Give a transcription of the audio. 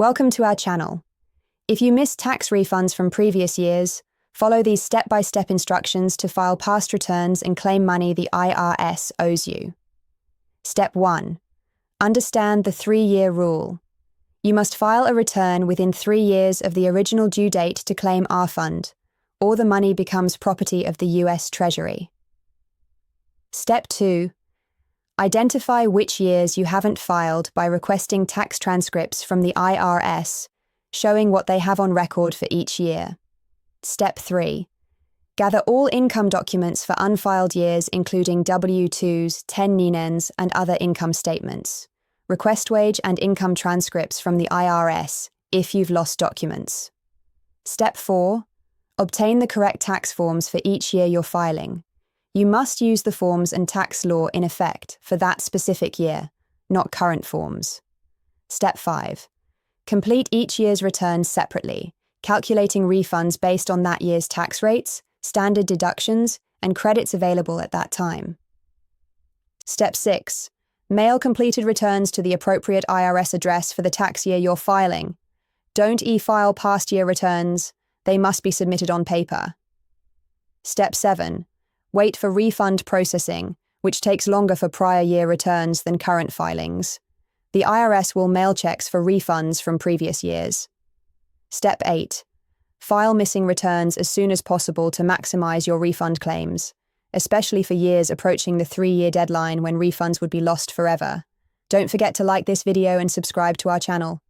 Welcome to our channel. If you missed tax refunds from previous years, follow these step-by-step instructions to file past returns and claim money the IRS owes you. Step 1. Understand the 3-year rule. You must file a return within 3 years of the original due date to claim a refund, or the money becomes property of the US Treasury. Step 2. Identify which years you haven't filed by requesting tax transcripts from the IRS, showing what they have on record for each year. Step 3. Gather all income documents for unfiled years including W-2s, 1099s, and other income statements. Request wage and income transcripts from the IRS if you've lost documents. Step 4. Obtain the correct tax forms for each year you're filing. You must use the forms and tax law in effect for that specific year, not current forms. Step 5. Complete each year's return separately, calculating refunds based on that year's tax rates, standard deductions, and credits available at that time. Step 6. Mail completed returns to the appropriate IRS address for the tax year you're filing. Don't e-file past year returns. They must be submitted on paper. Step 7. Wait for refund processing, which takes longer for prior year returns than current filings. The IRS will mail checks for refunds from previous years. Step 8. File missing returns as soon as possible to maximize your refund claims, especially for years approaching the 3-year deadline when refunds would be lost forever. Don't forget to like this video and subscribe to our channel.